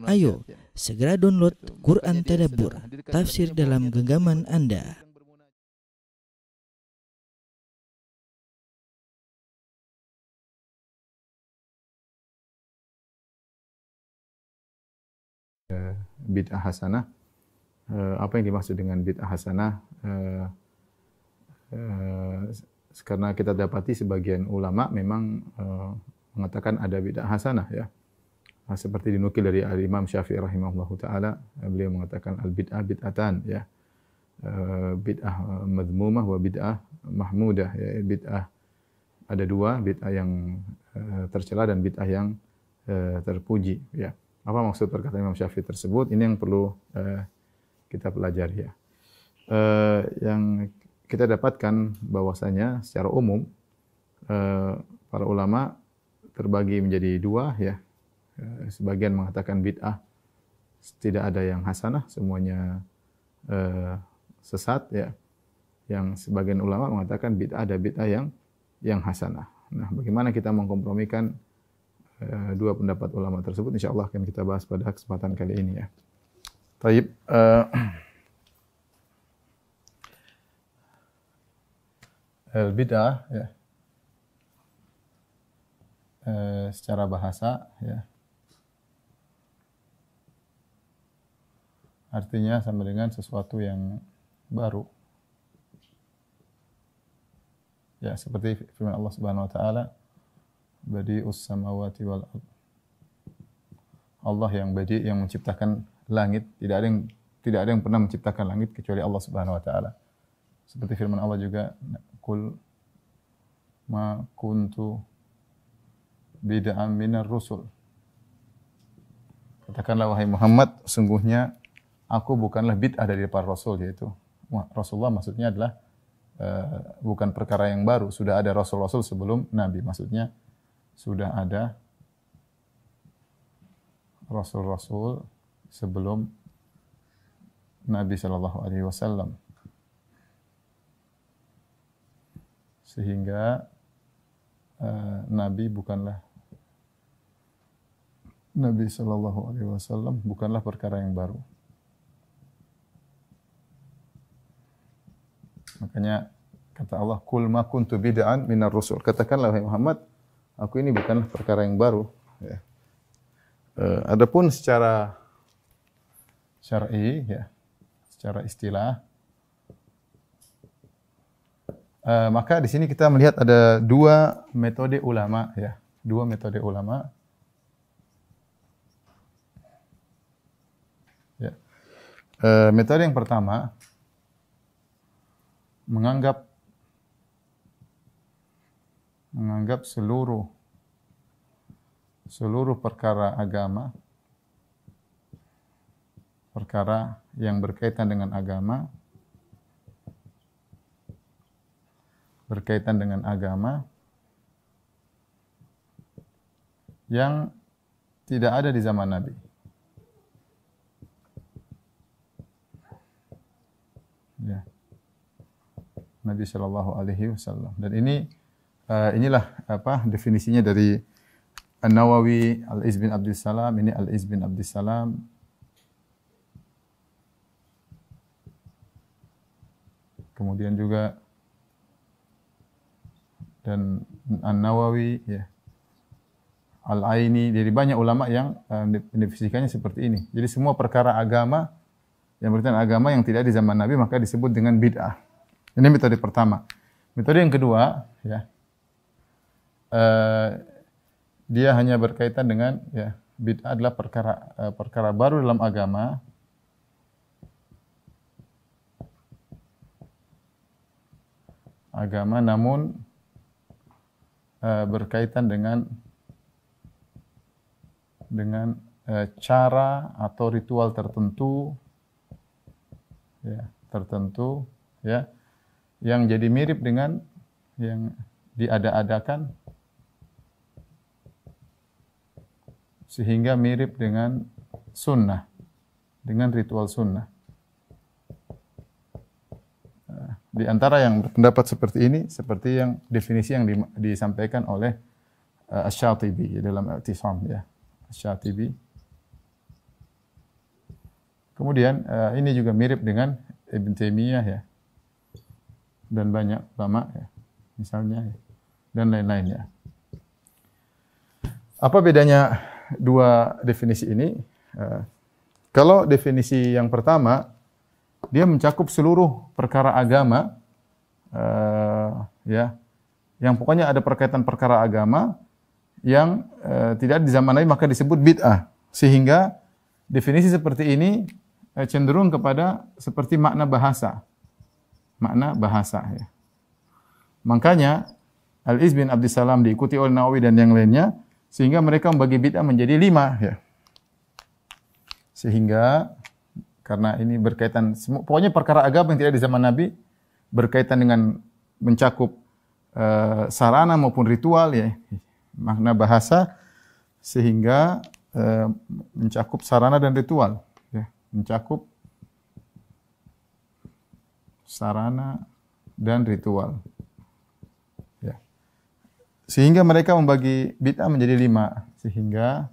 Ayo, segera download Quran Tadabbur, tafsir dalam genggaman Anda. Bid'ah hasanah. Apa yang dimaksud dengan bid'ah hasanah? Karena kita dapati sebagian ulama memang mengatakan ada bid'ah hasanah, ya. Seperti dinukil dari Imam Syafi'i rahimahullahu taala, beliau mengatakan al-bid'ah bid'atan, ya. Bid'ah madhmumah wa bid'ah mahmudah, ya. Bid'ah ada dua, bid'ah yang tercela dan bid'ah yang terpuji, ya. Apa maksud perkataan Imam Syafi'i tersebut? Ini yang perlu kita pelajari, ya. Yang kita dapatkan bahwasanya secara umum para ulama terbagi menjadi dua, ya. Sebagian mengatakan bid'ah tidak ada yang hasanah, semuanya sesat, ya. Yang sebagian ulama mengatakan bid'ah ada bid'ah yang hasanah. Nah, bagaimana kita mengkompromikan dua pendapat ulama tersebut? Insyaallah akan kita bahas pada kesempatan kali ini, ya. Taib, bid'ah, ya, secara bahasa, ya, artinya sama dengan sesuatu yang baru. Ya, seperti firman Allah Subhanahu wa taala, Badi'us samawati wal ardh. Allah yang badi', yang menciptakan langit, tidak ada yang pernah menciptakan langit kecuali Allah Subhanahu wa taala. Seperti firman Allah juga, Qul ma kuntu bid'an minar rusul. Katakanlah wahai Muhammad, sungguhnya aku bukanlah bid'ah dari para rasul, yaitu Rasulullah maksudnya adalah bukan perkara yang baru. Sudah ada rasul-rasul sebelum Nabi. Maksudnya sudah ada rasul-rasul sebelum Nabi sallallahu alaihi wasallam. Sehingga Nabi sallallahu alaihi wasallam bukanlah perkara yang baru. Makanya kata Allah, "Qul ma kuntu bid'an minar rusul." Katakanlah wahai Muhammad, aku ini bukan perkara yang baru, ya. Adapun secara syar'i, ya, secara istilah, maka di sini kita melihat ada dua metode ulama, ya, dua metode ulama. Ya. Metode yang pertama menganggap seluruh perkara agama, perkara yang berkaitan dengan agama, yang tidak ada di zaman Nabi. Ya. Nabi sallallahu alaihi wasallam. Dan inilah definisinya dari An-Nawawi, Al-Izz bin Abdul Salam, ini Al-Izz bin Abdul Salam. Kemudian juga dan An-Nawawi, ya. Al-Aini, dari banyak ulama yang mendefinisikannya seperti ini. Jadi semua perkara agama yang berkaitan agama yang tidak di zaman Nabi maka disebut dengan bid'ah. Ini metode pertama. Metode yang kedua, ya, dia hanya berkaitan dengan, ya, bid'ah adalah perkara baru dalam agama namun berkaitan dengan cara atau ritual tertentu, ya, yang jadi mirip dengan yang diada-adakan sehingga mirip dengan sunnah, dengan ritual sunnah. Di antara yang berpendapat seperti ini, seperti yang definisi yang disampaikan oleh Asy-Syatibi dalam I'tisam, ya. Asy-Syatibi Kemudian ini juga mirip dengan Ibn Taimiyah ya, dan banyak ulama ya, misalnya ya, dan lain-lain ya. Apa bedanya dua definisi ini? Kalau definisi yang pertama, dia mencakup seluruh perkara agama, ya, yang pokoknya ada perkaitan perkara agama yang tidak di zaman Nabi maka disebut bid'ah. Sehingga definisi seperti ini cenderung kepada seperti makna bahasa. Makna bahasa ya. Makanya Al-Izz bin Abdissalam diikuti oleh Nawawi dan yang lainnya sehingga mereka membagi bid'ah menjadi 5 ya. Sehingga karena ini berkaitan pokoknya perkara agama yang tidak di zaman Nabi berkaitan dengan mencakup sarana maupun ritual ya. Makna bahasa sehingga mencakup sarana dan ritual ya. Mencakup sarana dan ritual. Ya. Sehingga mereka membagi bid'ah menjadi 5. Sehingga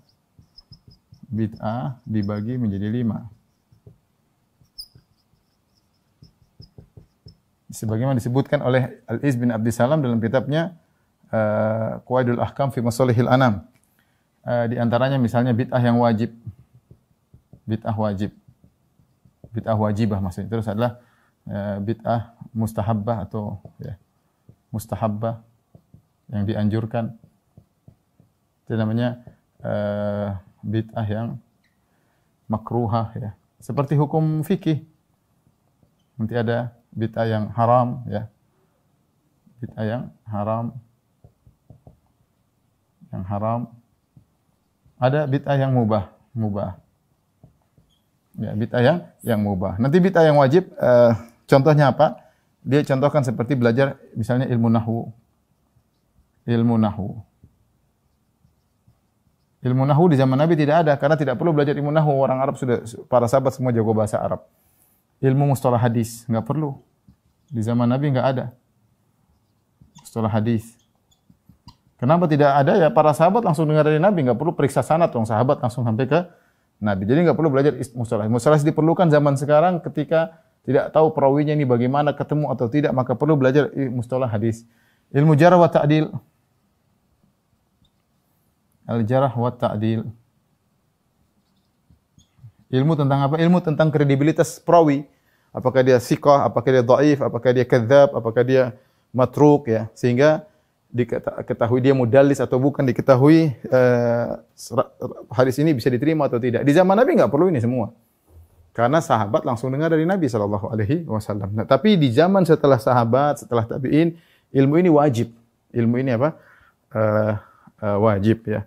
bid'ah dibagi menjadi 5. Sebagaimana disebutkan oleh Al-Izz bin Abdissalam dalam kitabnya Qawaidul Ahkam fi Masalihil Anam. Di antaranya misalnya bid'ah yang wajib. Bid'ah wajib. Bid'ah wajibah maksudnya. Terus adalah bid'ah mustahabbah atau ya, mustahabbah yang dianjurkan. Itu namanya bid'ah yang makruhah ya. Seperti hukum fikih. Nanti ada bid'ah yang haram ya. Bid'ah yang haram. Yang haram. Ada bid'ah yang mubah, Ya, bid'ah yang mubah. Nanti bid'ah yang wajib contohnya apa? Dia contohkan seperti belajar misalnya ilmu nahwu. Ilmu nahwu. Ilmu nahwu di zaman Nabi tidak ada karena tidak perlu belajar ilmu nahwu. Orang Arab sudah para sahabat semua jago bahasa Arab. Ilmu mustalah hadis enggak perlu. Di zaman Nabi enggak ada. Mustalah hadis. Kenapa tidak ada? Ya para sahabat langsung dengar dari Nabi, enggak perlu periksa sanad dong. Sahabat langsung sampai ke Nabi. Jadi enggak perlu belajar mustalah. Mustalah diperlukan zaman sekarang ketika tidak tahu perawinya ini bagaimana ketemu atau tidak, maka perlu belajar mustalah hadis. Ilmu jarh wa ta'dil. Al-jarh wa ta'dil. Ilmu tentang apa? Ilmu tentang kredibilitas perawi. Apakah dia thiqah, apakah dia dhaif, apakah dia kadzdzab, apakah dia matruk ya. Sehingga diketahui dia mudallis atau bukan, diketahui hadis ini bisa diterima atau tidak. Di zaman Nabi enggak perlu ini semua. Karena sahabat langsung dengar dari Nabi sallallahu alaihi wasallam. Nah, tapi di zaman setelah sahabat, setelah tabi'in, ilmu ini wajib. Ilmu ini apa? Wajib ya.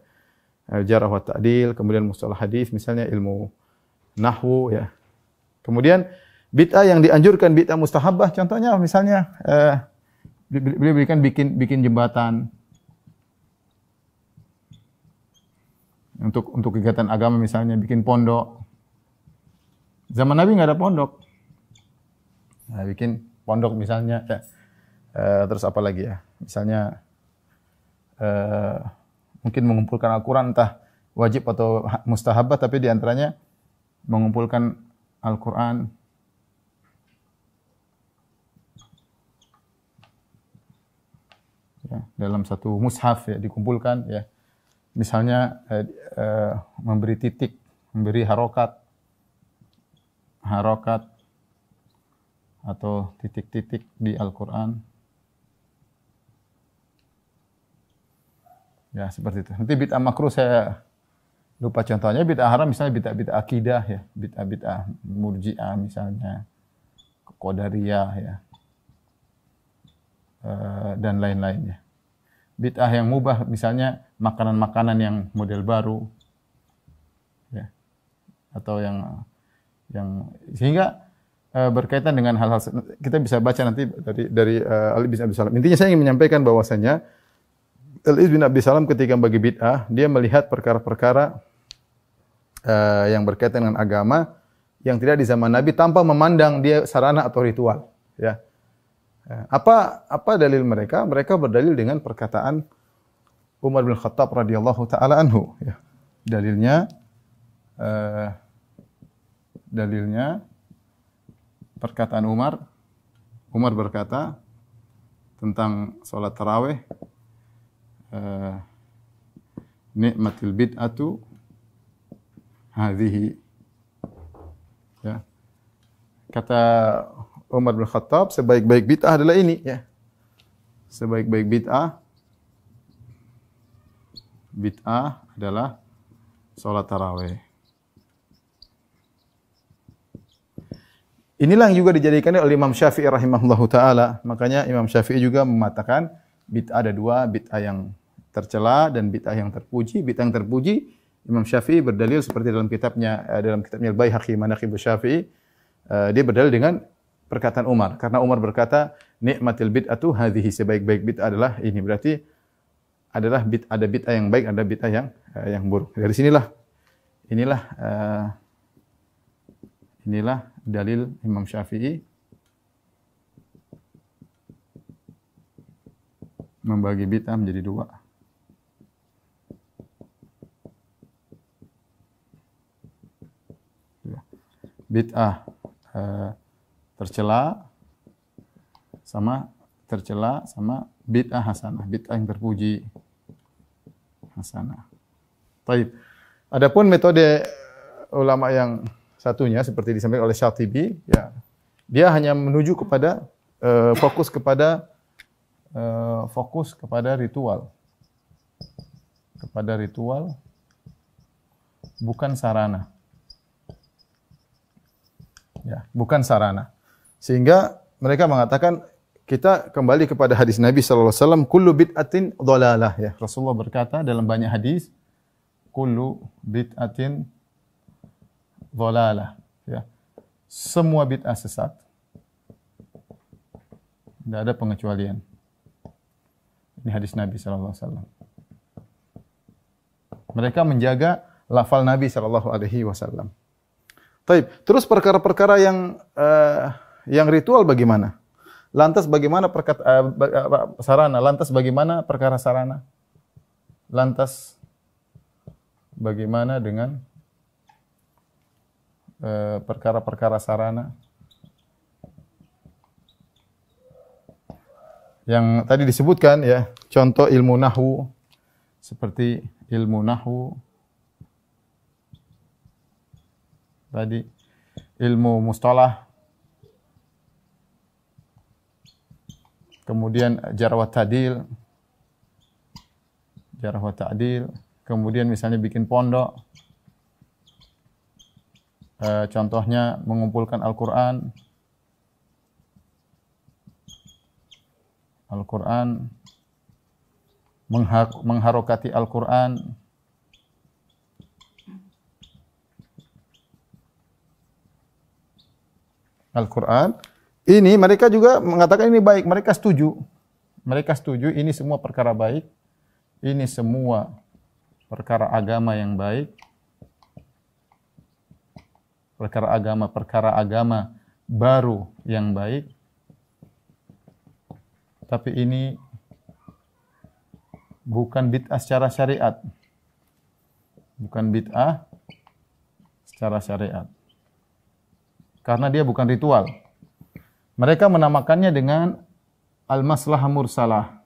Jarh wa ta'dil, kemudian mustalah hadis, misalnya ilmu nahwu ya. Kemudian bid'ah yang dianjurkan bid'ah mustahabbah contohnya misalnya beliau berikan bikin jembatan untuk kegiatan agama misalnya bikin pondok. Zaman Nabi enggak ada pondok. Nah, bikin pondok misalnya ya. Terus apa lagi ya? Misalnya mungkin mengumpulkan Al-Qur'an entah wajib atau mustahabbah tapi di antaranya mengumpulkan Al-Qur'an ya, dalam satu mushaf ya dikumpulkan ya. Misalnya memberi titik, memberi harokat atau titik-titik di Al-Qur'an. Ya, seperti itu. Nanti bid'ah makruh saya lupa contohnya. Bid'ah haram misalnya bid'ah akidah ya, bid'ah murji'ah misalnya, qadariyah ya. Dan lain-lainnya. Bid'ah yang mubah misalnya makanan-makanan yang model baru ya. Atau yang sehingga berkaitan dengan hal-hal kita bisa baca nanti dari Ali bin Abi Salam. Intinya saya ingin menyampaikan bahwasanya Ali bin Abi Salam ketika bagi bid'ah dia melihat perkara-perkara yang berkaitan dengan agama yang tidak di zaman Nabi tanpa memandang dia sarana atau ritual ya. Apa dalil mereka? Mereka berdalil dengan perkataan Umar bin Khattab radhiyallahu taala anhu ya. Dalilnya dalilnya perkataan Umar. Umar berkata tentang salat tarawih, nikmatil bid'atu hadhihi. Ya. Kata Umar bin Khattab, sebaik-baik bid'ah adalah ini, ya. Sebaik-baik bid'ah adalah salat tarawih. Inilah yang juga dijadikan oleh Imam Syafi'i rahimahullahu taala. Makanya Imam Syafi'i juga mengatakan bid'ah ada dua, bid'ah yang tercela dan bid'ah yang terpuji. Bid'ah yang terpuji Imam Syafi'i berdalil seperti dalam kitabnya Al-Baihaqi Manaqib Syafi'i, dia berdalil dengan perkataan Umar. Karena Umar berkata, nikmatil bid'atu hadhihi, sebaik-baik bid'ah adalah ini. Berarti adalah ada bid'ah yang baik, ada bid'ah yang buruk. Dari sinilah inilah dalil Imam Syafi'i membagi bid'ah menjadi dua. Bid'ah tercela sama bid'ah hasanah, bid'ah yang terpuji, hasanah. Baik. Adapun metode ulama yang satunya seperti disampaikan oleh Syatibi, ya, dia hanya menuju kepada fokus kepada ritual, bukan sarana. Ya, bukan sarana. Sehingga mereka mengatakan kita kembali kepada hadis Nabi sallallahu alaihi wasallam, kullu bid'atin dhalalah, ya. Rasulullah berkata dalam banyak hadis, kullu bid'atin dhalalah, ya. Semua bid'ah sesat. Tidak ada pengecualian. Ini hadis Nabi sallallahu alaihi wasallam. Mereka menjaga lafal Nabi sallallahu alaihi wasallam. Baik, terus perkara-perkara yang ritual bagaimana? Lantas bagaimana sarana? Lantas bagaimana perkara sarana? Lantas bagaimana dengan perkara-perkara sarana? Yang tadi disebutkan, ya, contoh ilmu nahwu, seperti ilmu nahwu tadi, ilmu mustalah, kemudian jarh wa ta'dil, kemudian misalnya bikin pondok, contohnya mengumpulkan Al-Quran, mengharokati Al-Quran, ini mereka juga mengatakan ini baik, mereka setuju ini semua perkara baik, ini semua perkara agama yang baik, perkara agama baru yang baik, tapi ini bukan bid'ah secara syariat, karena dia bukan ritual. Mereka menamakannya dengan al-maslahah mursalah.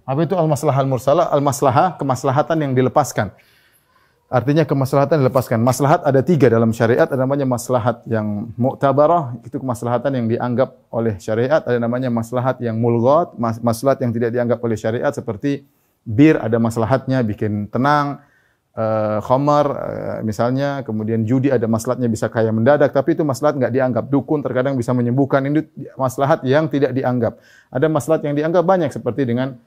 Apa itu al-maslahah al-mursalah? Al-maslahah, kemaslahatan yang dilepaskan. Artinya kemaslahatan dilepaskan. Maslahat ada 3 dalam syariat. Ada namanya maslahat yang mu'tabarah, itu kemaslahatan yang dianggap oleh syariat. Ada namanya maslahat yang mulghat, maslahat yang tidak dianggap oleh syariat, seperti bir ada maslahatnya bikin tenang, khamar misalnya, kemudian judi ada maslahatnya bisa kaya mendadak, tapi itu maslahat enggak dianggap. Dukun terkadang bisa menyembuhkan, ini maslahat yang tidak dianggap. Ada maslahat yang dianggap banyak, seperti dengan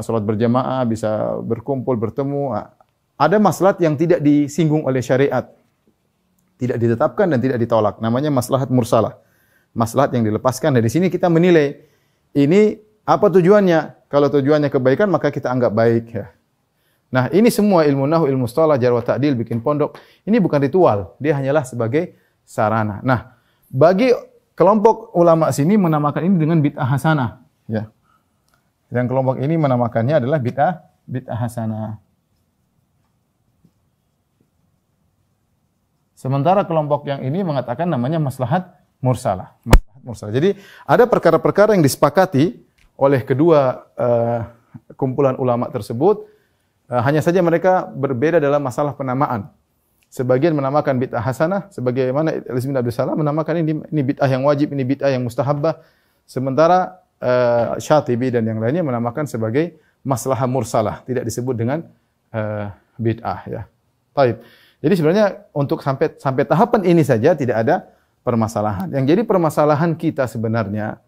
salat berjamaah, bisa berkumpul, bertemu. Ada maslahat yang tidak disinggung oleh syariat, tidak ditetapkan dan tidak ditolak. Namanya maslahat mursalah, maslahat yang dilepaskan. Dan di sini kita menilai ini apa tujuannya. Kalau tujuannya kebaikan, maka kita anggap baik, ya. Nah, ini semua ilmu nahwu, ilmu mustalah, jarh wa ta'dil, bikin pondok, ini bukan ritual, dia hanyalah sebagai sarana. Nah, bagi kelompok ulama sini menamakan ini dengan bid'ah hasanah, ya. Yang kelompok ini menamakannya adalah bid'ah hasanah. Sementara kelompok yang ini mengatakan namanya maslahat mursalah. Maslahat mursalah. Jadi ada perkara-perkara yang disepakati oleh kedua kumpulan ulama tersebut, hanya saja mereka berbeda dalam masalah penamaan. Sebagian menamakan bid'ah hasanah, sebagaimana Al-Iz bin Abdus Salam menamakan ini bid'ah yang wajib, ini bid'ah yang mustahabbah. Sementara Syatibi dan yang lainnya menamakan sebagai maslahah mursalah, tidak disebut dengan bid'ah ya. Baik. Jadi sebenarnya untuk sampai tahapan ini saja tidak ada permasalahan. Yang jadi permasalahan kita sebenarnya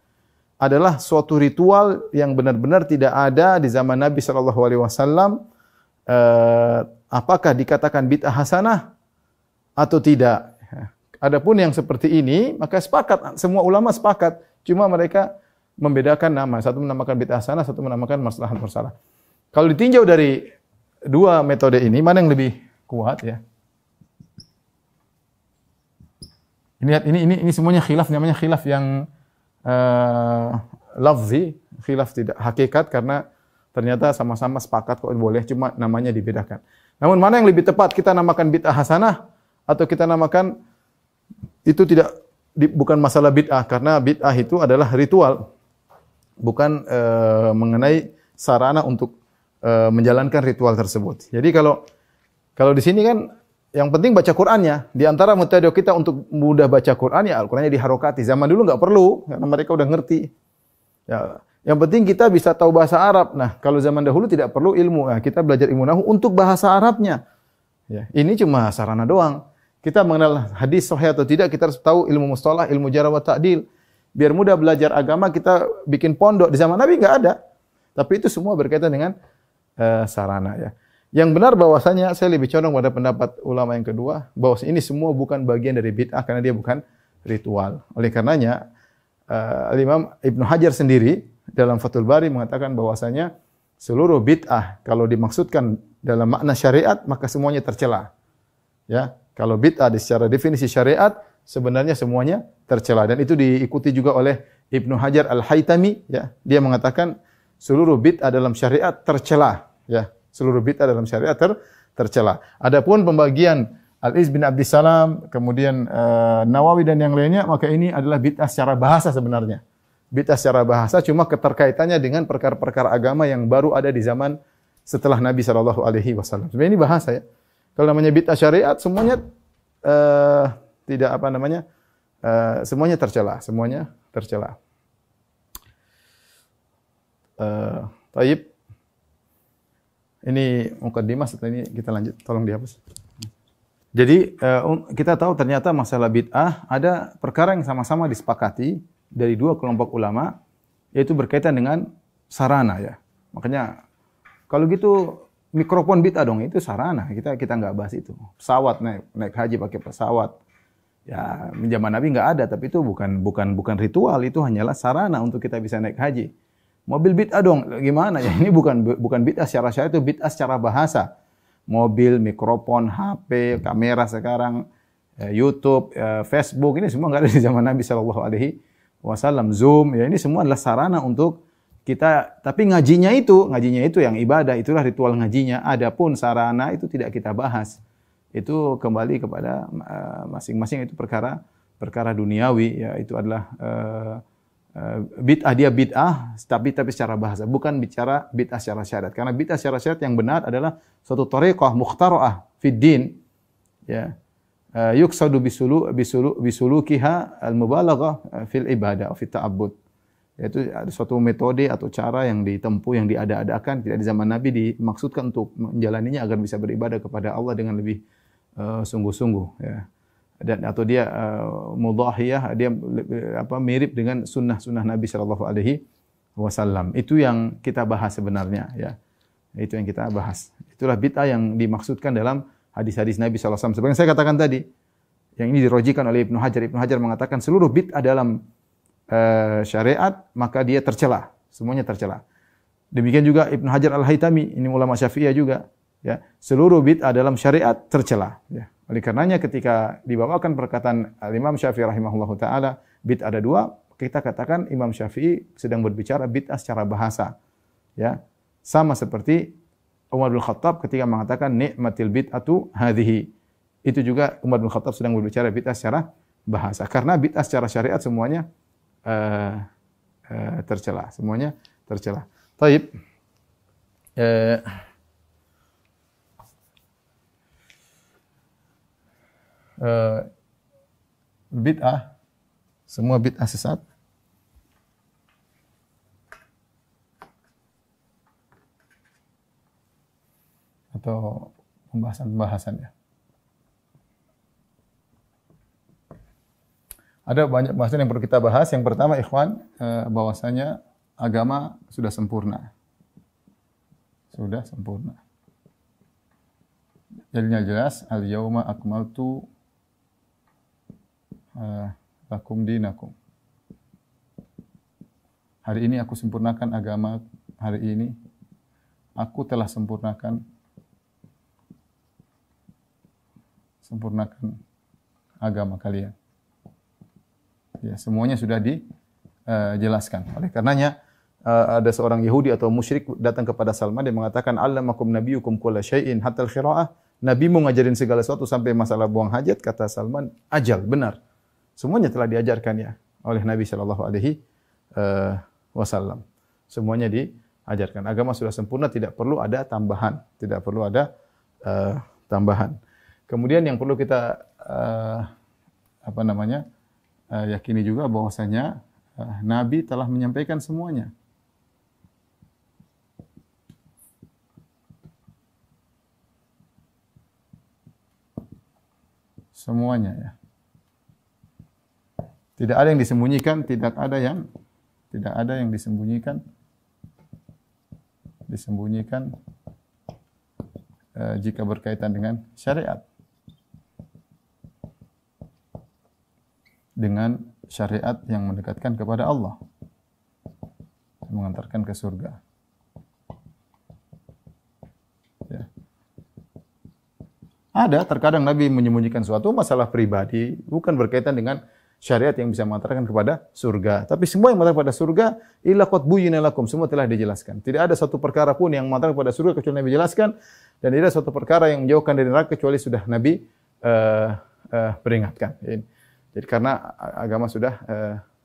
adalah suatu ritual yang benar-benar tidak ada di zaman Nabi sallallahu alaihi wasallam. Apakah dikatakan bid'ah hasanah atau tidak? Adapun yang seperti ini, maka sepakat, semua ulama sepakat. Cuma mereka membedakan nama. Satu menamakan bid'ah hasanah, satu menamakan maslahah mursalah. Kalau ditinjau dari dua metode ini, mana yang lebih kuat ya? Ini semuanya khilaf, namanya khilaf yang lafzi, khilaf tidak hakikat karena ternyata sama-sama sepakat kok boleh, cuma namanya dibedakan. Namun mana yang lebih tepat, kita namakan bid'ah hasanah atau kita namakan itu bukan masalah bid'ah, karena bid'ah itu adalah ritual, bukan mengenai sarana untuk menjalankan ritual tersebut. Jadi kalau di sini kan yang penting baca Qur'annya. Di antara metode kita untuk mudah baca Qur'an ya Al-Qur'annya diharokati. Zaman dulu enggak perlu karena mereka udah ngerti. Ya, yang penting kita bisa tahu bahasa Arab. Nah, kalau zaman dahulu tidak perlu ilmu. Nah, kita belajar ilmu nahwu untuk bahasa Arabnya. Ya, ini cuma sarana doang. Kita mengenal hadis sahih atau tidak, kita harus tahu ilmu mustalah, ilmu jarh wa ta'dil. Biar mudah belajar agama, kita bikin pondok. Di zaman Nabi enggak ada. Tapi itu semua berkaitan dengan sarana ya. Yang benar bahwasanya saya lebih condong pada pendapat ulama yang kedua, bahwa ini semua bukan bagian dari bid'ah karena dia bukan ritual. Oleh karenanya Imam Ibnu Hajar sendiri dalam Fathul Bari mengatakan bahwasanya seluruh bid'ah kalau dimaksudkan dalam makna syariat maka semuanya tercela. Ya, kalau bid'ah secara definisi syariat sebenarnya semuanya tercela dan itu diikuti juga oleh Ibnu Hajar Al-Haytami ya. Dia mengatakan seluruh bid'ah dalam syariat tercela ya. Seluruh bid'ah dalam syariat tercela. Adapun pembagian Al-Iz bin Abdus Salam, kemudian Nawawi dan yang lainnya, maka ini adalah bid'ah secara bahasa sebenarnya. Bid'ah secara bahasa cuma keterkaitannya dengan perkara-perkara agama yang baru ada di zaman setelah Nabi sallallahu alaihi wasallam. Sebenarnya ini bahasa ya. Kalau namanya bid'ah syariat semuanya tidak apa namanya? Semuanya tercela, semuanya tercela. Taib. Ini mukaddimah, setelah ini kita lanjut. Tolong dihapus. Jadi kita tahu ternyata masalah bid'ah ada perkara yang sama-sama disepakati dari dua kelompok ulama, yaitu berkaitan dengan sarana ya. Makanya kalau gitu mikrofon bid'ah dong, itu sarana. Kita nggak bahas itu. Pesawat naik haji pakai pesawat. Ya, zaman Nabi nggak ada, tapi itu bukan ritual, itu hanyalah sarana untuk kita bisa naik haji. Mobil bid'ah dong, gimana ya? Ini bukan bid'ah secara syariat, itu bid'ah secara bahasa. Mobil, mikrofon, HP, kamera sekarang, YouTube, Facebook, ini semua nggak ada di zaman Nabi sallallahu alaihi wasallam. Zoom, ya ini semua adalah sarana untuk kita. Tapi ngajinya itu yang ibadah, itulah ritual ngajinya. Adapun sarana itu tidak kita bahas. Itu kembali kepada masing-masing, itu perkara duniawi, ya itu adalah bid'ah, dia bid'ah tapi secara bahasa, bukan bicara bid'ah secara syariat. Karena bid'ah secara syariat yang benar adalah suatu thariqah mukhtara'ah fid din, ya. Yuqsadu bisulukiha al-mubalaghah fil ibadah fi ta'abbud. Yaitu ada suatu metode atau cara yang ditempuh, yang diada-adakan, tidak di zaman Nabi, dimaksudkan untuk menjalaninya agar bisa beribadah kepada Allah dengan lebih sungguh-sungguh, ya. Dan atau dia mudahiyah, dia mirip dengan sunnah Nabi sallallahu alaihi wasallam. Itu yang kita bahas sebenarnya ya. Itu yang kita bahas. Itulah bid'ah yang dimaksudkan dalam hadis-hadis Nabi sallallahu alaihi wasallam. Seperti yang saya katakan tadi, yang ini dirojikan oleh Ibnu Hajar. Ibnu Hajar mengatakan seluruh bid'ah dalam syariat maka dia tercela, semuanya tercela. Demikian juga Ibnu Hajar Al-Haytami, ini ulama Syafi'iyah juga, ya. Seluruh bid'ah dalam syariat tercela, ya. Oleh karenanya ketika dibawakan perkataan Imam Syafi'i rahimahullahu taala, bid'ah ada dua, kita katakan Imam Syafi'i sedang berbicara bid'ah secara bahasa. Ya. Sama seperti Umar bin Khattab ketika mengatakan ni'matil bid'atu hadhihi. Itu juga Umar bin Khattab sedang berbicara bid'ah secara bahasa. Karena bid'ah secara syariat semuanya tercela. Semuanya tercela. Taib. Bid'ah, semua bid'ah sesat. Atau pembahasan-pembahasannya. Ada banyak bahasan yang perlu kita bahas. Yang pertama, ikhwan, bahwasanya agama sudah sempurna. Sudah sempurna. Jadinya jelas, al-yauma akmaltu lakum dinakum. Hari ini aku sempurnakan agama. Hari ini aku telah sempurnakan agama kalian. Ya, semuanya sudah dijelaskan. Oleh karenanya ada seorang Yahudi atau musyrik datang kepada Salman dan mengatakan, "Allamakum nabiyyukum kulla syai'in hatta al-qira'ah." Nabimu ngajarin segala sesuatu sampai masalah buang hajat. Kata Salman, "Ajal, benar. Semuanya telah diajarkan ya oleh Nabi sallallahu alaihi wasallam. Semuanya diajarkan. Agama sudah sempurna, tidak perlu ada tambahan, tidak perlu ada tambahan." Kemudian yang perlu kita yakini juga bahwasanya Nabi telah menyampaikan semuanya. Semuanya ya. Tidak ada yang disembunyikan, tidak ada yang disembunyikan jika berkaitan dengan syariat. Dengan syariat yang mendekatkan kepada Allah, mengantarkan ke surga. Ya. Ada terkadang Nabi menyembunyikan suatu masalah pribadi, bukan berkaitan dengan syariat yang bisa mengantarkan kepada surga. Tapi semua yang mengantarkan kepada surga, illa qad buyyina lakum, semua telah dijelaskan. Tidak ada satu perkara pun yang mengantarkan kepada surga kecuali Nabi jelaskan, dan tidak ada satu perkara yang menjauhkan dari neraka kecuali sudah Nabi peringatkan. Jadi karena agama sudah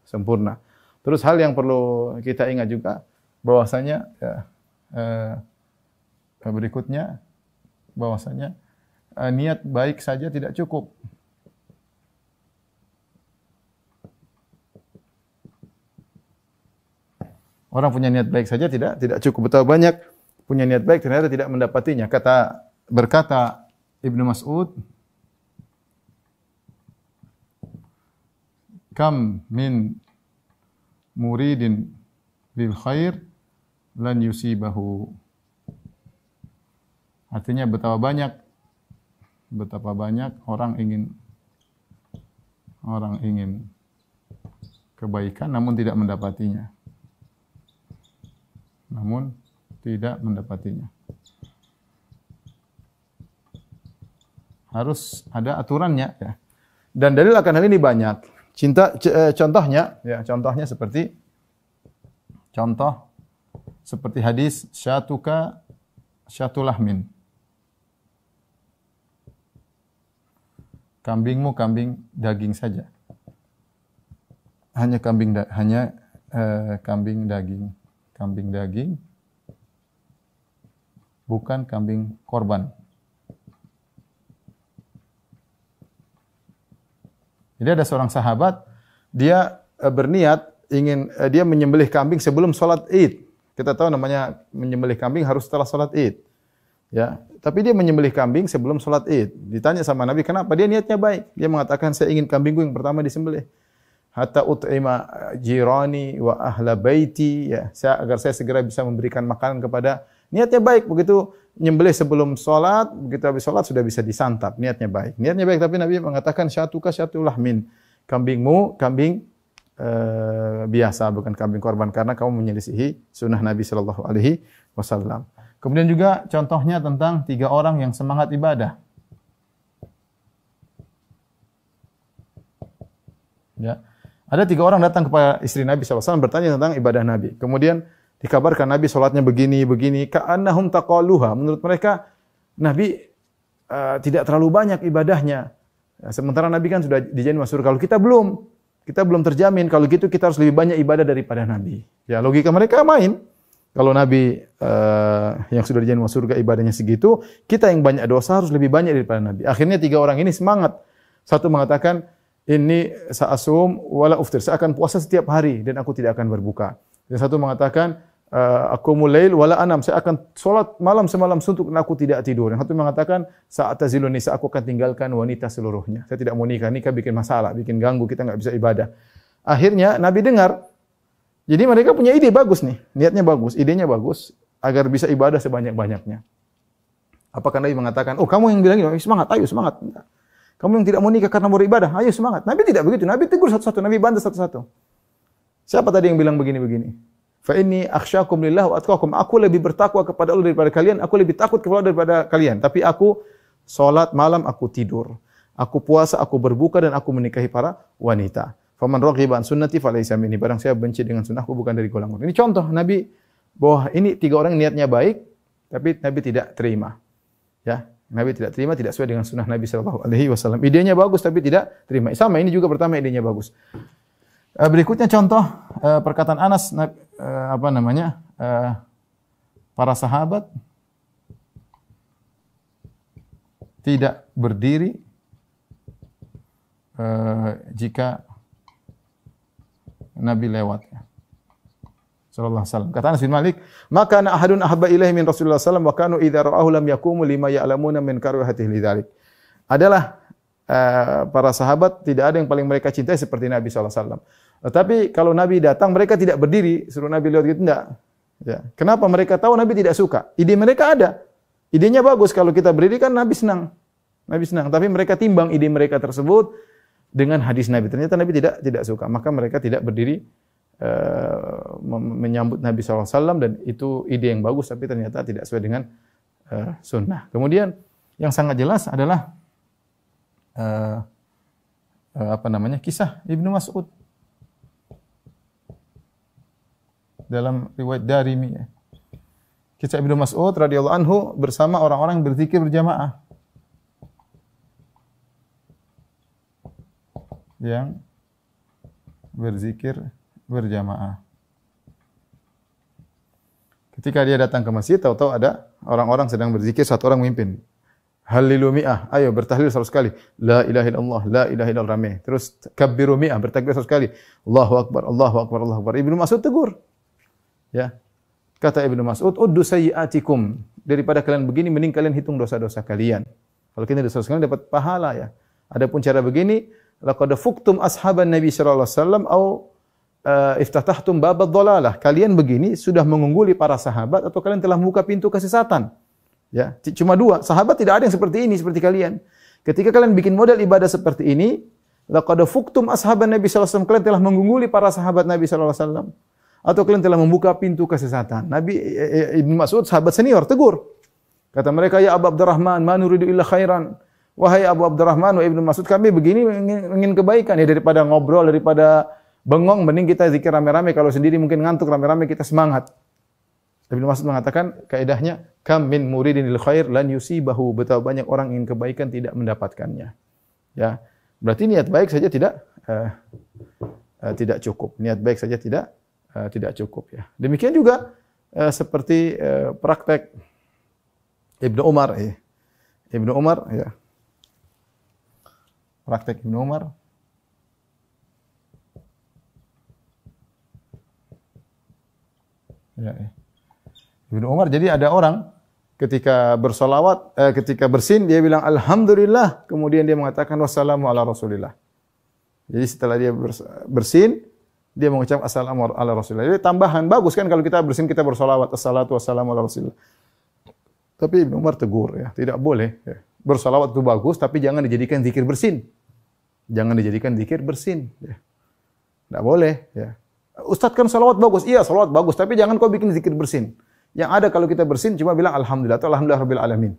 sempurna. Terus hal yang perlu kita ingat juga bahwasanya berikutnya bahwasanya niat baik saja tidak cukup. Orang punya niat baik saja tidak cukup. Betapa banyak punya niat baik ternyata tidak mendapatinya. Berkata Ibnu Mas'ud, "Kam min muridin bil khair lan yusibahu." Artinya betapa banyak orang ingin kebaikan namun tidak mendapatinya. Harus ada aturannya ya. Dan dalil akan hal ini banyak. Contohnya seperti hadis syatuka syatulahmin. Kambingmu kambing daging saja. Hanya kambing daging, bukan kambing korban. Jadi ada seorang sahabat, dia berniat dia menyembelih kambing sebelum sholat Id. Kita tahu namanya menyembelih kambing harus setelah sholat Id. Ya, tapi dia menyembelih kambing sebelum sholat Id. Ditanya sama Nabi, kenapa? Dia niatnya baik. Dia mengatakan, saya ingin kambingku yang pertama disembelih. Hatta ut'ima jirani wa ahla baiti, ya, agar saya segera bisa memberikan makanan kepada. Niatnya baik, begitu nyembelih sebelum sholat, begitu habis sholat sudah bisa disantap. Niatnya baik, tapi Nabi mengatakan syatuka syatulahmin. Kambingmu kambing biasa, bukan kambing korban, karena kamu menyelisihi sunnah Nabi sallallahu alaihi wasallam. Kemudian juga contohnya tentang 3 orang yang semangat ibadah. Ya. Ada 3 orang datang kepada istri Nabi SAW bertanya tentang ibadah Nabi. Kemudian dikabarkan Nabi sholatnya begini. Ka'annahum taqaluha. Menurut mereka, Nabi tidak terlalu banyak ibadahnya. Ya, sementara Nabi kan sudah dijamin masuk surga. Kalau kita belum terjamin. Kalau gitu kita harus lebih banyak ibadah daripada Nabi. Ya, logika mereka main. Kalau Nabi yang sudah dijamin masuk surga ibadahnya segitu, kita yang banyak dosa harus lebih banyak daripada Nabi. Akhirnya 3 orang ini semangat. Satu mengatakan, ini sa'asum wala uftir. Saya akan puasa setiap hari dan aku tidak akan berbuka. Yang satu mengatakan, aqumul lail wala anam. Saya akan salat malam semalam suntuk dan aku tidak tidur. Yang satu mengatakan, sa'atazilun nisa. Aku akan tinggalkan wanita seluruhnya. Saya tidak mau nikah. Nikah bikin masalah, bikin ganggu, kita enggak bisa ibadah. Akhirnya Nabi dengar. Jadi mereka punya ide bagus nih. Niatnya bagus, idenya bagus agar bisa ibadah sebanyak-banyaknya. Apakah Nabi mengatakan, "Oh, kamu yang bilang ini, semangat, ayo semangat." Enggak. Kamu yang tidak mau nikah karena mau beribadah, ayo semangat. Nabi tidak begitu. Nabi tegur satu-satu, Nabi bantah satu-satu. Siapa tadi yang bilang begini-begini? Fa inni akhsyakum lillah wa atqakum. Aku lebih bertakwa kepada Allah daripada kalian, aku lebih takut kepada Allah daripada kalian. Tapi aku salat malam, aku tidur. Aku puasa, aku berbuka dan aku menikahi para wanita. Faman raghiba an sunnati falaysa minni. Barang saya benci dengan sunnahku bukan dari golongan. Ini contoh Nabi bahwa ini 3 orang niatnya baik tapi Nabi tidak terima. Ya. Nabi tidak terima, tidak sesuai dengan sunnah Nabi sallallahu alaihi wasallam. Idenya bagus tapi tidak terima. Sama ini juga pertama idenya bagus. Berikutnya contoh perkataan Anas para sahabat tidak berdiri jika Nabi lewat. Sallallahu alaihi wasallam. Kata Anas bin Malik, "Maka ana ahadun ahabba ilaihi min Rasulullah sallallahu alaihi wasallam wa kanu idza ra'ahu lam yaqumu lima ya'lamuna min karahatihi lidzalik." Adalah para sahabat tidak ada yang paling mereka cintai seperti Nabi sallallahu alaihi wasallam. Tetapi kalau Nabi datang mereka tidak berdiri, suruh Nabi lewat gitu enggak. Ya. Kenapa? Mereka tahu Nabi tidak suka. Ide mereka ada. Idenya bagus, kalau kita berdiri kan Nabi senang. Nabi senang, tapi mereka timbang ide mereka tersebut dengan hadis Nabi. Ternyata Nabi tidak suka, maka mereka tidak berdiri menyambut Nabi SAW dan itu ide yang bagus tapi ternyata tidak sesuai dengan sunnah. Kemudian yang sangat jelas adalah kisah Ibnu Mas'ud dalam riwayat Darimi. Kisah Ibnu Mas'ud radhiyallahu anhu bersama orang-orang yang berzikir berjamaah. Yang berzikir berjamaah. Ketika dia datang ke masjid, tahu-tahu ada orang-orang sedang berzikir, satu orang memimpin. Halilu mi'ah, ayo bertahlil 100 kali. La ilaha illallah, la ilaha illallah rame. Terus kabbiru mi'ah, bertakbir 100 kali. Allahu akbar, Allahu akbar, Allahu akbar. Ibnu Mas'ud tegur. Ya. Kata Ibnu Mas'ud, "Uddu sayyi'atikum." Daripada kalian begini, mending kalian hitung dosa-dosa kalian. Kalau kalian dosa-dosa kalian dapat pahala ya. Adapun cara begini, laqad fuktum ashaban Nabi sallallahu alaihi wasallam au iftatahtum babad dhalalah. Kalian begini sudah mengungguli para sahabat atau kalian telah membuka pintu kesesatan. Ya, cuma 2. Sahabat tidak ada yang seperti ini seperti kalian. Ketika kalian bikin model ibadah seperti ini, laqad fuktum ashaban Nabi sallallahu alaihi wasallam, kalian telah mengungguli para sahabat Nabi sallallahu alaihi wasallam atau kalian telah membuka pintu kesesatan. Nabi Ibnu Mas'ud sahabat senior tegur. Kata mereka, "Ya Abu Abdurrahman, ma nuridu illa khairan." Wahai Abu Abdurrahman wa Ibnu Mas'ud, kami begini ingin kebaikan ya, daripada ngobrol, daripada bengong, mending kita zikir rame-rame. Kalau sendiri mungkin ngantuk, rame-rame kita semangat. Ibnu Mas'ud mengatakan kaidahnya, kam min muridin lil khair lan yusibahu. Betapa banyak orang ingin kebaikan tidak mendapatkannya. Ya. Berarti niat baik saja tidak cukup. Niat baik saja tidak cukup ya. Demikian juga seperti praktek Ibnu Umar ya. Ibnu Umar ya. Praktek Ibnu Umar. Ya. Ibnu Umar, jadi ada orang ketika bersolawat, ketika bersin dia bilang alhamdulillah, kemudian dia mengatakan wassalamu ala rasulillah. Jadi setelah dia bersin, dia mengucap assalamu ala rasulillah. Jadi tambahan bagus kan kalau kita bersin kita bersolawat assalatu wassalamu ala rasulillah. Tapi Ibnu Umar tegur ya, tidak boleh. Ya. Bersolawat itu bagus, tapi jangan dijadikan zikir bersin. Jangan dijadikan zikir bersin. Ya. Tidak boleh. Ya. Ustaz kan salawat bagus. Iya, salawat bagus. Tapi jangan kau bikin zikir bersin. Yang ada kalau kita bersin cuma bilang alhamdulillah atau alhamdulillah rabbil alamin.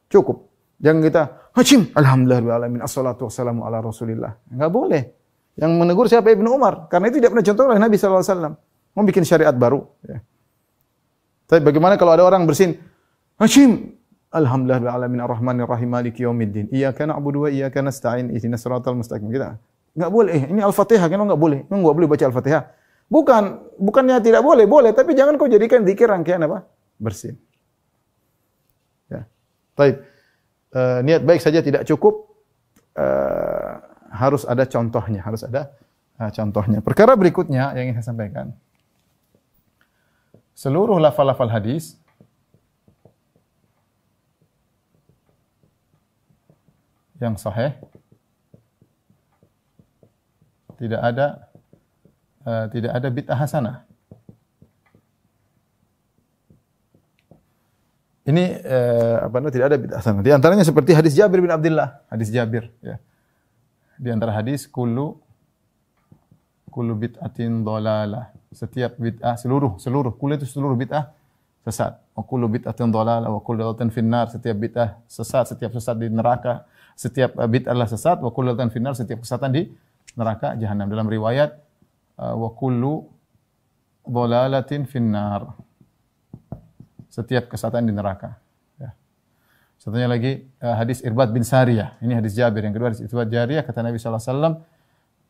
Cukup. Jangan kita hacim alhamdulillah rabbil alamin assalatu wassalamu ala rasulillah. Enggak boleh. Yang menegur siapa? Ibnu Umar. Karena itu tidak pernah contoh oleh Nabi sallallahu alaihi wasallam. Mau bikin syariat baru. Ya. Tapi bagaimana kalau ada orang bersin hacim alhamdulillahil alamin arrahmanir rahim maliki yaumiddin iyyaka na'budu wa iyyaka nasta'in ihdinas siratal mustaqim. Kita enggak boleh. Ini Al-Fatihah kan enggak boleh. Enggak boleh baca Al-Fatihah. Bukannya tidak boleh, boleh, tapi jangan kau jadikan zikir rangkaian apa? Bersin. Ya. Baik. Niat baik saja tidak cukup. Harus ada contohnya, harus ada contohnya. Perkara berikutnya yang ingin saya sampaikan. Seluruh lafal-lafal hadis yang sahih tidak ada bid'ah hasanah. Ini tidak ada bid'ah hasanah. Di antaranya seperti hadis Jabir bin Abdullah, hadis Jabir ya. Di antara hadis kullu bid'atin dhalalah. Setiap bid'ah kullu itu seluruh bid'ah sesat. Wa kullu bid'atin dhalalah wa kullu dhalalatin finnar. Setiap bid'ah sesat, setiap sesat di neraka. Setiap bid'ah adalah sesat, wa kullu dhalalatin finnar, setiap kesesatan di neraka jahanam. Dalam riwayat wa kullu dhalalatin finnar. Setiap kesesatan di neraka. Ya. Satunya lagi hadis Irbad bin Sariyah. Ini hadis Jabir. Yang kedua hadis Irbad Jariyah, kata Nabi sallallahu alaihi wasallam,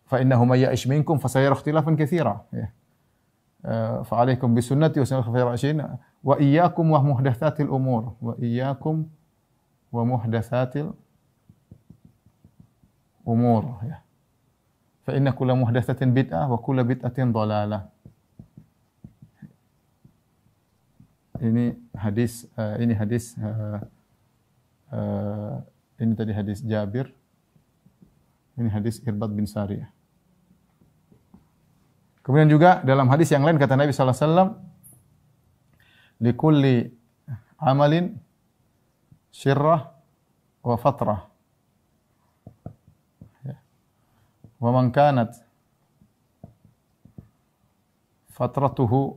fa innahu may ya'ish minkum fasayara ikhtilafan katsira. Ya. Fa 'alaikum bi sunnati wa sunnati khulafa'i rasyidin wa iyyakum wa muhdatsatil umur. Wa iyyakum wa muhdatsatil umur. Ya. Fa inna kulla muhdatsatin bid'ah wa kulla bid'atin dhalalah. Ini tadi hadis Jabir. Ini hadis Irbad bin Sariyah. Kemudian juga dalam hadis yang lain kata Nabi sallallahu alaihi wasallam, likulli amalin syirrah wa fatrah. Wa man kanat fatratuhu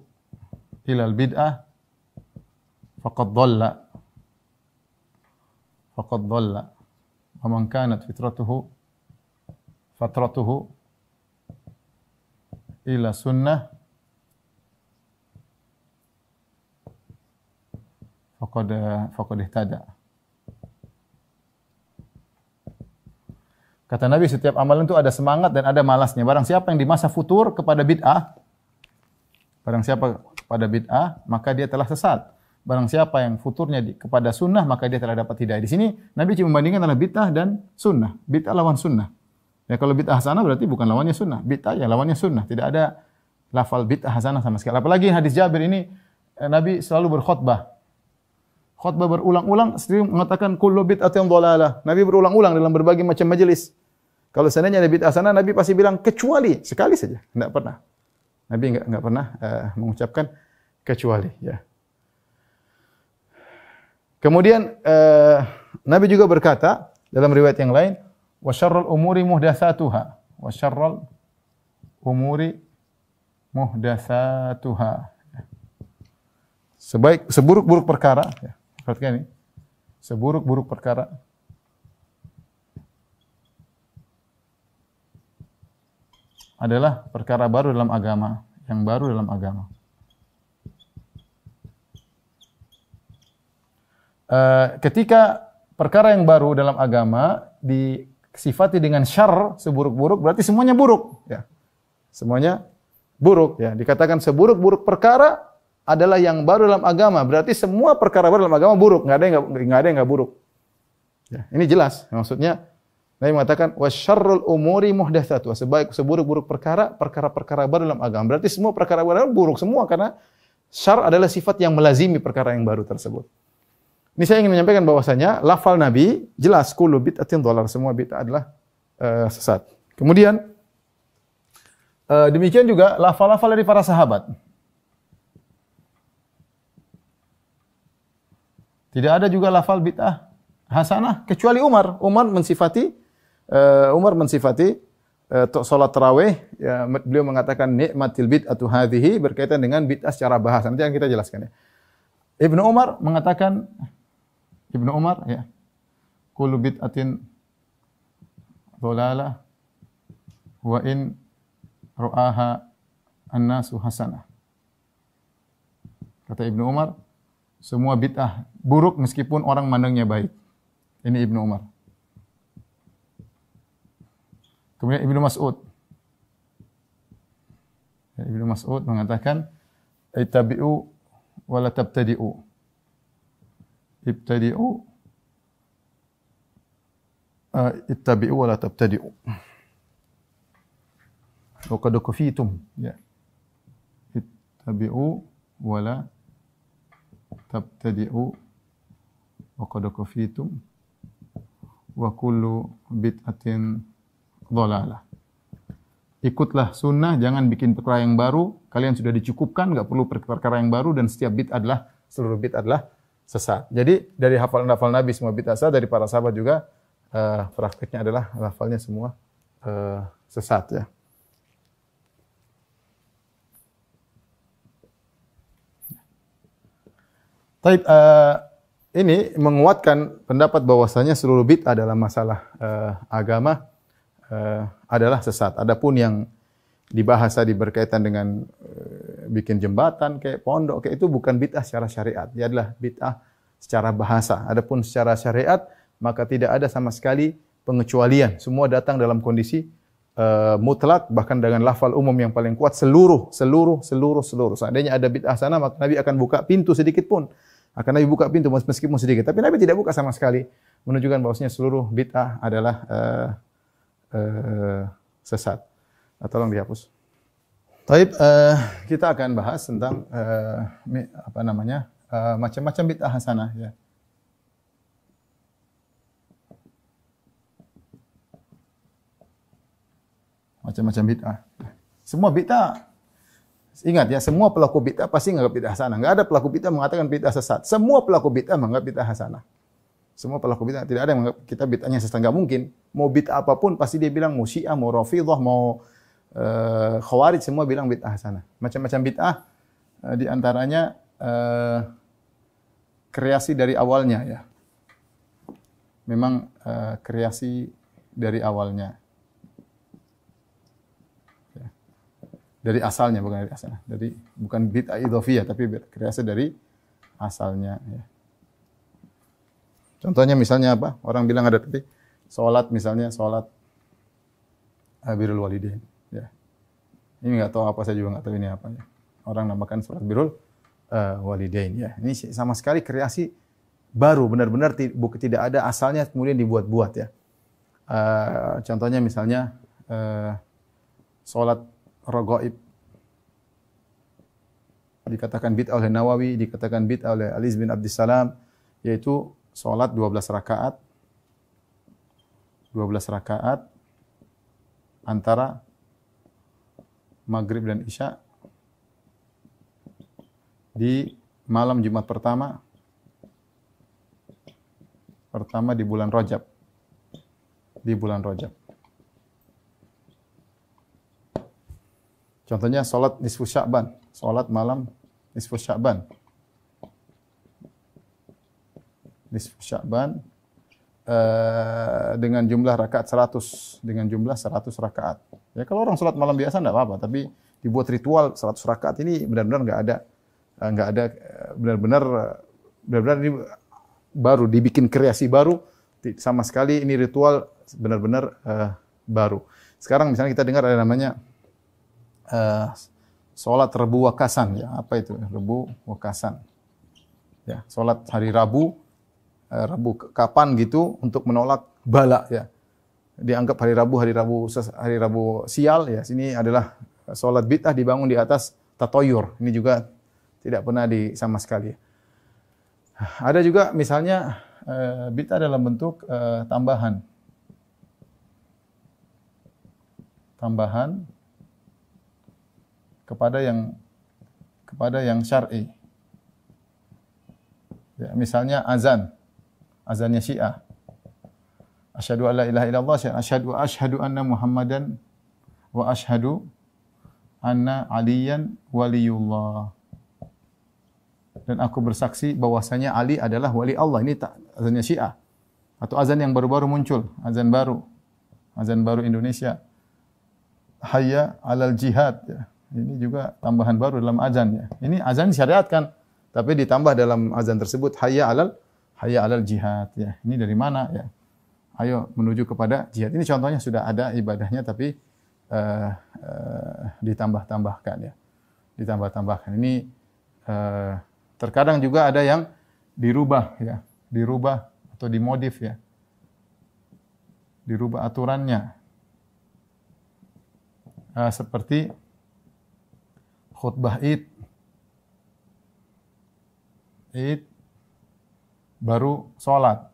ila al-bid'ah faqad dhalla. Wa man kanat fatratuhu ila sunnah faqad ihtada. Kata Nabi, setiap amalan itu ada semangat dan ada malasnya. Barang siapa yang di masa futur kepada bid'ah, maka dia telah sesat. Barang siapa yang futurnya kepada sunnah, maka dia telah dapat hidayah. Di sini Nabi cuma membandingkan antara bid'ah dan sunnah. Bid'ah lawan sunnah. Ya, kalau bid'ah hasanah berarti bukan lawannya sunnah. Bid'ah ya lawannya sunnah. Tidak ada lafal bid'ah hasanah sama sekali. Apalagi hadis Jabir ini, Nabi selalu berkhutbah. Khutbah berulang-ulang, sering mengatakan kullu bid'atin dhalalah. Nabi berulang-ulang dalam berbagai macam majelis. Kalau seandainya ada bid'ah hasanah, Nabi pasti bilang kecuali sekali saja. Tidak pernah. Nabi enggak pernah mengucapkan kecuali. Ya. Kemudian Nabi juga berkata dalam riwayat yang lain, wa syarrul umuri muhdatsatuha. Wa syarrul umuri muhdatsatuha. Seburuk-buruk perkara. Ya. Perhatikan ini. Seburuk-buruk perkara. Adalah perkara baru dalam agama, yang baru dalam agama. Ketika perkara yang baru dalam agama disifati dengan syarr, seburuk-buruk, berarti semuanya buruk. Ya. Semuanya buruk. Ya. Dikatakan seburuk-buruk perkara adalah yang baru dalam agama, berarti semua perkara baru dalam agama buruk. Nggak ada yang nggak buruk. Ya. Ini jelas. Maksudnya Nabi mengatakan wasyarrul umuri muhdatsatuha. Seburuk-buruk perkara baru dalam agama. Berarti semua perkara baru buruk semua karena syarr adalah sifat yang melazimi perkara yang baru tersebut. Ini saya ingin menyampaikan bahwasanya lafal Nabi jelas kullu bid'atin dhalalah, semua bid'ah adalah sesat. Kemudian demikian juga lafal-lafal dari para sahabat. Tidak ada juga lafal bid'ah hasanah kecuali Umar. Umar mensifati salat tarawih, ya, beliau mengatakan nikmatil bid'atu hadhihi berkaitan dengan bid'ah secara bahasa. Nanti yang kita jelaskan ya. Ibnu Umar mengatakan ya, kullu bid'atin dhalalah wa in ra'aha an-nasu hasanah. Kata Ibnu Umar, Semua bid'ah buruk meskipun orang mandangnya baik. Ini Ibnu Umar. Kemudian Ibnu Mas'ud. Ibnu Mas'ud mengatakan, "Ittabi'u wa la tabtadi'u." Ittabi'u wa la tabtadi'u. Wa qad kufitum. Ya. Ittabi'u wa la tabtadi'u wa qad kufitum wa kullu bid'atin dhalalah. Ikutlah sunnah, jangan bikin perkara yang baru. Kalian sudah dicukupkan, enggak perlu perkara yang baru, dan setiap bid'ah adalah, seluruh bid'ah adalah sesat. Jadi dari hafal-hafal Nabi semua bid'ah sesat, dari para sahabat juga praktiknya adalah hafalnya semua sesat ya. Taib, ini menguatkan pendapat bahwasanya seluruh bid'ah dalam masalah agama adalah sesat. Adapun yang dibahasa berkaitan dengan bikin jembatan kayak pondok kayak itu bukan bid'ah secara syariat. Dia adalah bid'ah secara bahasa. Adapun secara syariat maka tidak ada sama sekali pengecualian. Semua datang dalam kondisi mutlak, bahkan dengan lafal umum yang paling kuat, seluruh. Seandainya ada bid'ah sana, maka Nabi akan buka pintu sedikit pun. Akan Nabi buka pintu meskipun sedikit. Tapi Nabi tidak buka sama sekali. Menunjukkan bahwasanya seluruh bid'ah adalah sesat. Tolong dihapus. Taib, kita akan bahas tentang macam-macam bid'ah hasanah ya. Macam-macam bid'ah. Semua bid'ah, ingat ya, semua pelaku bid'ah pasti menganggap bid'ah hasanah. Enggak ada pelaku bid'ah mengatakan bid'ah sesat. Semua pelaku bid'ah menganggap bid'ah hasanah. Semua pelaku bid'ah, tidak ada yang menganggap kita bid'ahnya sesat. Enggak mungkin. Mau bid'ah apapun pasti dia bilang, mau Syiah, mau Rafidhah, mau Khawarij, semua bilang bid'ah hasanah. Macam-macam bid'ah, di antaranya kreasi dari awalnya ya. Memang kreasi dari awalnya. Dari asalnya, bukan dari asalnya. Bukan bid'ah idhofiyah, tapi kreasi dari asalnya. Ya. Contohnya misalnya apa? Orang bilang ada tadi, sholat misalnya, sholat birrul walidain. Ya. Ini nggak tahu apa, saya juga nggak tahu ini apa. Ya. Orang namakan sholat birrul walidain. Ya. Ini sama sekali kreasi baru, benar-benar tidak ada asalnya, kemudian dibuat-buat. Ya. Contohnya misalnya, sholat Raghaib dikatakan bid'ah oleh Nawawi, dikatakan bid'ah oleh Ali bin Abdissalam, yaitu salat 12 rakaat antara maghrib dan isya di malam Jumat pertama di bulan Rajab. Contohnya salat nisfu Sya'ban, salat malam nisfu Sya'ban. Nisfu Sya'ban dengan jumlah rakaat 100, dengan jumlah 100 rakaat. Ya kalau orang salat malam biasa enggak apa-apa, tapi dibuat ritual 100 rakaat ini benar-benar enggak ada benar-benar ini baru, dibikin kreasi baru, sama sekali ini ritual benar-benar baru. Sekarang misalnya kita dengar ada namanya sholat Rebu Wakasan, ya apa itu Rebu Wakasan? Ya, sholat hari Rabu, Rabu kapan gitu untuk menolak bala ya. Dianggap hari Rabu sial ya. Sini adalah sholat bid'ah dibangun di atas tatoyur. Ini juga tidak pernah sama sekali. Ada juga misalnya bid'ah dalam bentuk tambahan kepada yang syar'i. Ya, misalnya azannya Syiah. Asyhadu alla ilaha illallah, asyhadu anna Muhammadan wa asyhadu anna Aliyan waliyullah. Dan aku bersaksi bahwasanya Ali adalah wali Allah. Ini azannya Syiah. Atau azan yang baru-baru muncul, azan baru Indonesia. Hayya 'alal jihad ya. Ini juga tambahan baru dalam azan ya. Ini azan disyariatkan. Tapi ditambah dalam azan tersebut hayya 'alal jihad ya. Ini dari mana ya? Ayo menuju kepada jihad. Ini contohnya sudah ada ibadahnya tapi ditambah-tambahkan ya. Ditambah-tambahkan. Ini terkadang juga ada yang dirubah ya, dirubah atau dimodif ya. Dirubah aturannya. Seperti khutbah Id baru sholat.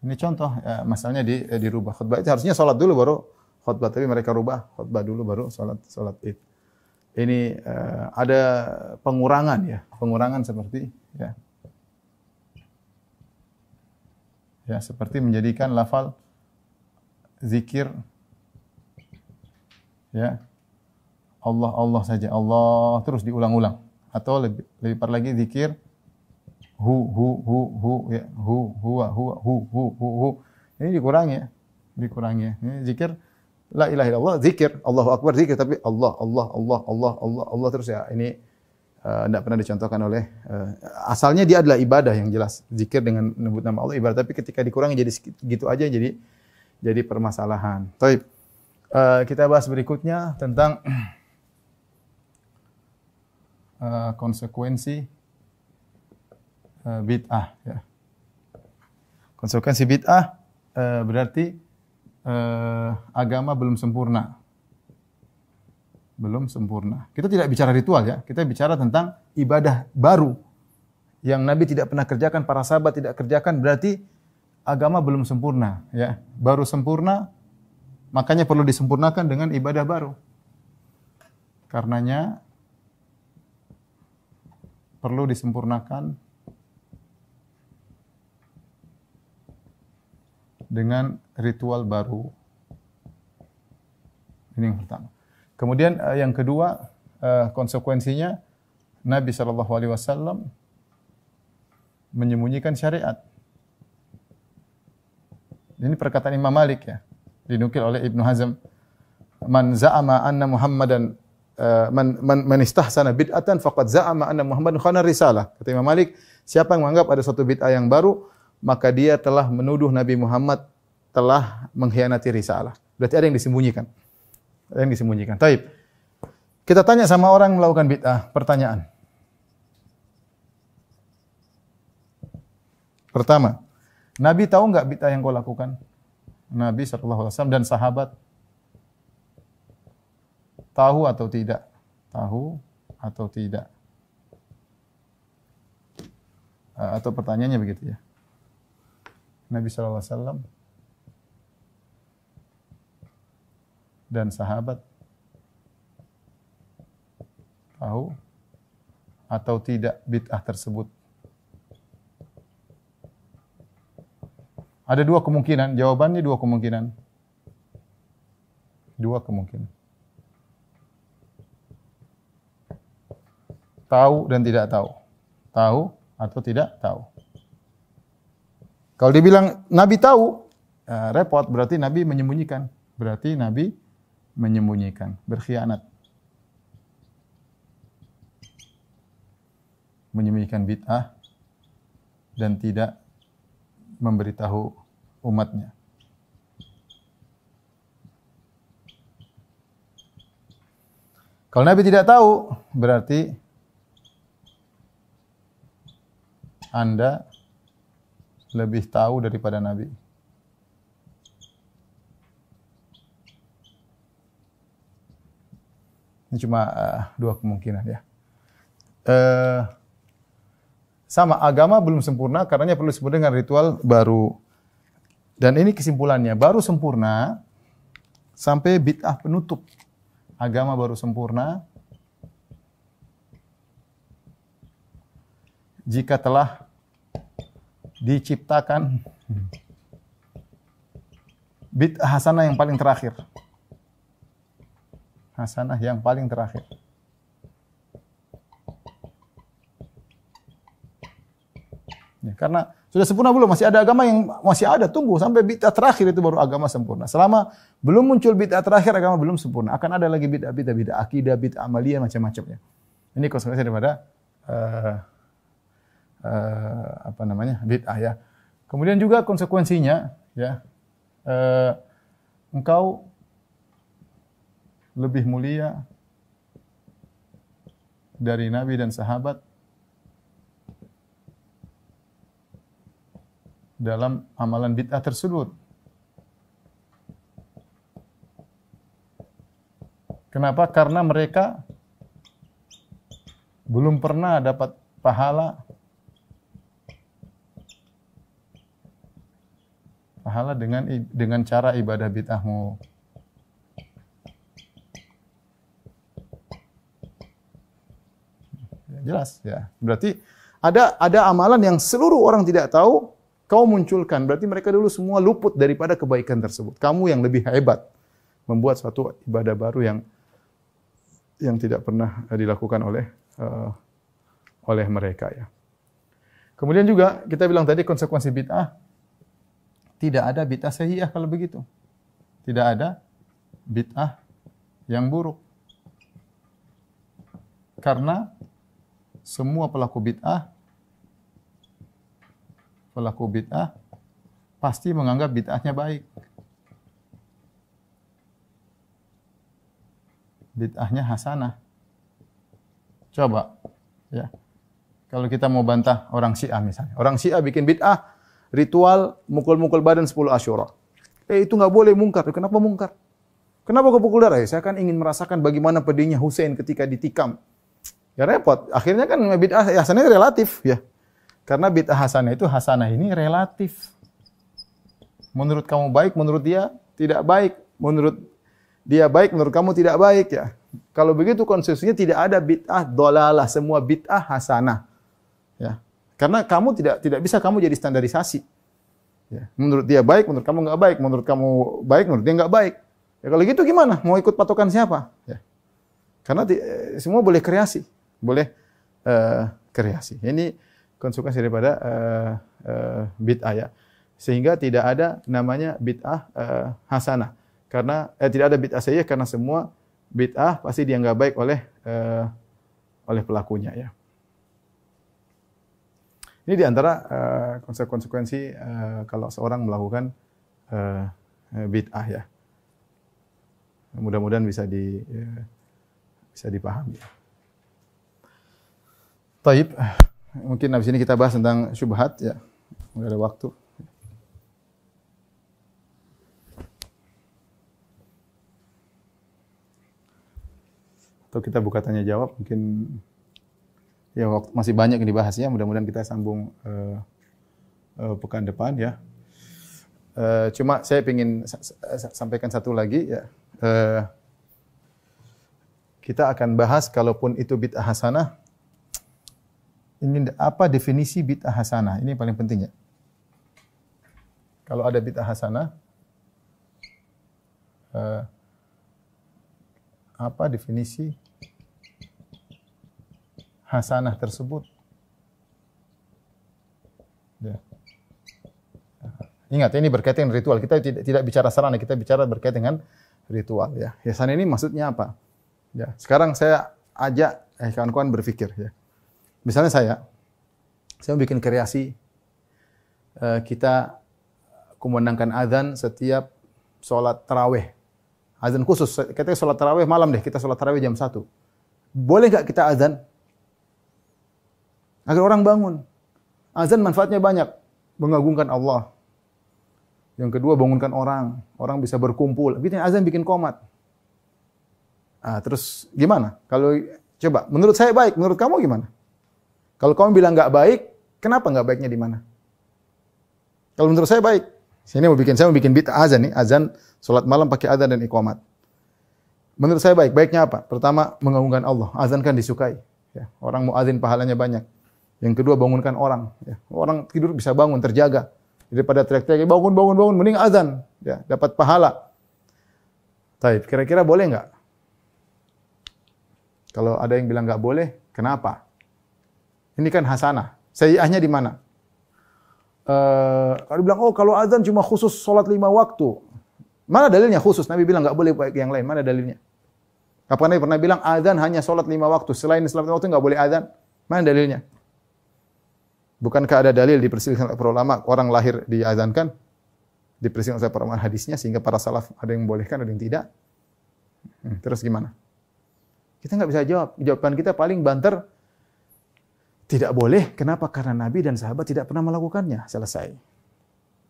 Ini contoh, masalahnya dirubah. Khutbah Id harusnya sholat dulu baru khutbah, tapi mereka rubah khutbah dulu baru sholat Id. Ini ada pengurangan ya, pengurangan seperti ya. Ya, seperti menjadikan lafal zikir ya. Allah Allah saja, Allah terus diulang-ulang, atau lebih par lagi zikir hu ya, hu. Ini dikurangi ya. Ini zikir la ilaha illallah, zikir Allahu akbar, zikir, tapi Allah terus ya. Ini tidak pernah dicontohkan oleh asalnya dia adalah ibadah yang jelas, zikir dengan menyebut nama Allah ibadah, tapi ketika dikurangi jadi gitu aja, jadi permasalahan. Baik. Kita bahas berikutnya tentang konsekuensi bid'ah ya. Konsekuensi bid'ah berarti agama belum sempurna. Belum sempurna. Kita tidak bicara ritual ya, kita bicara tentang ibadah baru yang Nabi tidak pernah kerjakan, para sahabat tidak kerjakan, berarti agama belum sempurna ya. Baru sempurna, makanya perlu disempurnakan dengan ibadah baru. Karenanya perlu disempurnakan dengan ritual baru. Ini yang pertama. Kemudian yang kedua, konsekuensinya Nabi SAW menyembunyikan syariat. Ini perkataan Imam Malik ya, dinukil oleh Ibnu Hazm. Man za'ama anna Muhammadan man istahsana bid'atan faqad za'ama anna Muhammadan khana risalah. Kata Imam Malik, siapa yang menganggap ada suatu bid'ah yang baru, maka dia telah menuduh Nabi Muhammad telah mengkhianati risalah. Berarti ada yang disembunyikan. Ada yang disembunyikan. Taib. Kita tanya sama orang yang melakukan bid'ah, pertanyaan. Pertama, Nabi tahu enggak bid'ah yang kau lakukan? Nabi SAW dan sahabat tahu atau tidak? Tahu atau tidak? Atau pertanyaannya begitu ya. Nabi SAW dan sahabat tahu atau tidak bid'ah tersebut? Ada dua kemungkinan, jawabannya dua kemungkinan. Dua kemungkinan. Tahu dan tidak tahu. Tahu atau tidak tahu. Kalau dibilang Nabi tahu, repot, berarti Nabi menyembunyikan. Berarti Nabi menyembunyikan, berkhianat. Menyembunyikan bid'ah dan tidak memberitahu umatnya. Kalau Nabi tidak tahu, berarti Anda lebih tahu daripada Nabi. Ini cuma dua kemungkinan ya. Sama, agama belum sempurna karenanya perlu disebut dengan ritual baru. Dan ini kesimpulannya, baru sempurna sampai bid'ah penutup. Agama baru sempurna jika telah diciptakan bid'ah hasanah yang paling terakhir. Hasanah yang paling terakhir. Ya, karena sudah sempurna belum? Masih ada agama yang masih ada, tunggu sampai bid'ah terakhir itu baru agama sempurna. Selama belum muncul bid'ah terakhir, agama belum sempurna. Akan ada lagi bid'ah akidah, bid'ah amaliyah, macam-macamnya. Ini konsekuensi daripada uh, bid'ah ya. Kemudian juga konsekuensinya ya, engkau lebih mulia dari Nabi dan sahabat dalam amalan bid'ah tersebut. Kenapa? Karena mereka belum pernah dapat pahala dengan cara ibadah bid'ahmu. Jelas ya. Berarti ada amalan yang seluruh orang tidak tahu, kau munculkan. Berarti mereka dulu semua luput daripada kebaikan tersebut. Kamu yang lebih hebat membuat suatu ibadah baru yang tidak pernah dilakukan oleh mereka ya. Kemudian juga kita bilang tadi konsekuensi bid'ah, tidak ada bid'ah sayyi'ah kalau begitu. Tidak ada bid'ah yang buruk. Karena semua pelaku bid'ah pasti menganggap bid'ahnya baik. Bid'ahnya hasanah. Coba ya. Kalau kita mau bantah orang Syiah misalnya. Orang Syiah bikin bid'ah ritual mukul-mukul badan 10 Asyura. Itu enggak boleh, mungkar. Kenapa mungkar? Kenapa kau pukul darah? Saya kan ingin merasakan bagaimana pedihnya Husain ketika ditikam. Ya repot. Akhirnya kan bid'ah hasanah relatif ya. Karena bid'ah hasanah ini relatif. Menurut kamu baik, menurut dia tidak baik. Menurut dia baik, menurut kamu tidak baik ya. Kalau begitu konsekuensinya tidak ada bid'ah dhalalah, semua bid'ah hasanah. Ya. Karena kamu tidak bisa kamu jadi standarisasi. Ya. Menurut dia baik, menurut kamu enggak baik. Menurut kamu baik, menurut dia enggak baik. Ya kalau gitu gimana? Mau ikut patokan siapa? Ya. Karena semua boleh kreasi. Boleh kreasi. Ini konsekuensi daripada bid'ah ya. Sehingga tidak ada namanya bid'ah hasanah. Karena tidak ada bid'ah sayyi'ah karena semua bid'ah pasti dianggap baik oleh pelakunya ya. Ini di antara konsekuensi kalau seorang melakukan bid'ah ya. Mudah-mudahan bisa dipahami. Taib, mungkin habis ini kita bahas tentang syubhat ya. Enggak ada waktu. Atau kita buka tanya jawab, mungkin ya waktu masih banyak yang dibahas ya. Mudah-mudahan kita sambung pekan depan ya. Cuma saya ingin sampaikan satu lagi ya. Kita akan bahas kalaupun itu bid'ah hasanah, ini apa definisi bid'ah hasanah? Ini paling penting ya. Kalau ada bid'ah hasanah, apa definisi hasanah tersebut? Ya. Ingat, ini berkaitan dengan ritual. Kita tidak bicara sarana, kita bicara berkaitan dengan ritual. Ya. Hasanah ini maksudnya apa? Ya. Sekarang saya ajak kawan-kawan berpikir. Ya. Misalnya saya mau bikin kreasi, kita kumandangkan azan setiap sholat tarawih. Azan khusus, katanya sholat tarawih malam deh, kita sholat tarawih jam 1. Boleh nggak kita azan? Agar orang bangun. Azan manfaatnya banyak. Mengagungkan Allah. Yang kedua, bangunkan orang. Orang bisa berkumpul. Bikin azan, bikin qomat. Terus gimana? Kalau coba, menurut saya baik. Menurut kamu gimana? Kalau kamu bilang nggak baik, kenapa nggak baiknya di mana? Kalau menurut saya baik. Saya mau bikin bid'ah azan nih. Azan, sholat malam pakai azan dan iqamat. Menurut saya baik. Baiknya apa? Pertama, mengagungkan Allah. Azan kan disukai. Ya, orang mau azan pahalanya banyak. Yang kedua, bangunkan orang. Ya, orang tidur bisa bangun, terjaga. Daripada teriak-teriak, bangun, mending azan. Ya, dapat pahala. Taib, kira-kira boleh nggak? Kalau ada yang bilang nggak boleh, kenapa? Ini kan hasanah. Sayyi'ahnya di mana? Kalau bilang, kalau azan cuma khusus sholat 5 waktu. Mana dalilnya khusus? Nabi bilang nggak boleh pakai yang lain. Mana dalilnya? Kapan Nabi pernah bilang azan hanya sholat 5 waktu? Selain sholat 5 waktu nggak boleh azan? Mana dalilnya? Bukankah ada dalil diperselisihkan oleh para ulama, orang lahir diazankan, diperselisihkan oleh para ulama hadisnya, sehingga para salaf ada yang membolehkan, ada yang tidak? Terus gimana? Kita nggak bisa jawab. Jawaban kita paling banter, tidak boleh. Kenapa? Karena Nabi dan sahabat tidak pernah melakukannya. Selesai.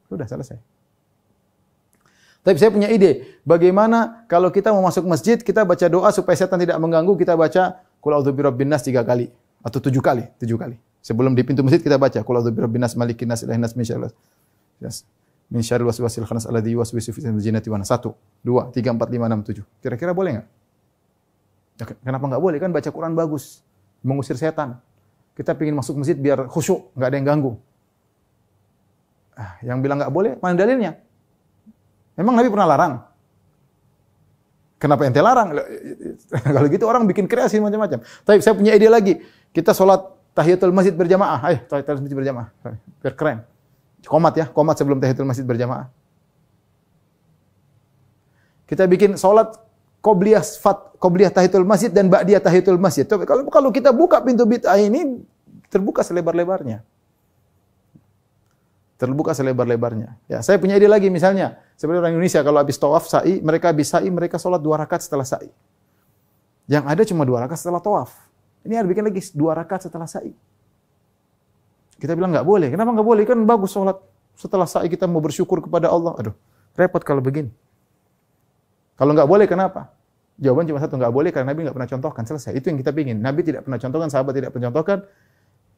Sudah selesai. Tapi saya punya ide. Bagaimana kalau kita mau masuk masjid, kita baca doa supaya setan tidak mengganggu, kita baca Qul a'udzu birabbin nas 3 kali atau 7 kali, 7 kali. Sebelum di pintu masjid kita baca Qul a'udzu birabbin nas malikin nas ilahin nas min syarril waswasil khannas alladzi yuwaswisu fi suduril jinnati wan nas. 1, 2, 3, 4, 5, 6, 7. Kira-kira boleh enggak? Ya, kenapa enggak boleh? Kan baca Quran bagus, mengusir setan. Kita ingin masuk masjid biar khusyuk, enggak ada yang ganggu. Yang bilang enggak boleh, mana dalilnya? Memang Nabi pernah larang? Kenapa ente larang? Kalau gitu orang bikin kreasi macam-macam. Tapi saya punya ide lagi. Kita sholat tahiyatul masjid berjamaah. Ayo, tahiyatul masjid berjamaah. Biar keren. Qomat ya, qomat sebelum tahiyatul masjid berjamaah. Kita bikin sholat qobliyah tahiyatul masjid dan ba'diyah tahiyatul masjid. Kalau kita buka pintu bid'ah ini, terbuka selebar-lebarnya. Terbuka selebar-lebarnya. Ya, saya punya ide lagi misalnya, seperti orang Indonesia kalau habis tawaf sa'i, mereka sholat 2 rakaat setelah sa'i. Yang ada cuma 2 rakaat setelah tawaf. Ini harus bikin lagi 2 rakaat setelah sa'i. Kita bilang enggak boleh. Kenapa enggak boleh? Kan bagus sholat setelah sa'i kita mau bersyukur kepada Allah. Aduh, repot kalau begini. Kalau enggak boleh kenapa? Jawaban cuma satu, enggak boleh karena Nabi enggak pernah contohkan. Selesai. Itu yang kita pingin. Nabi tidak pernah contohkan, sahabat tidak pernah contohkan.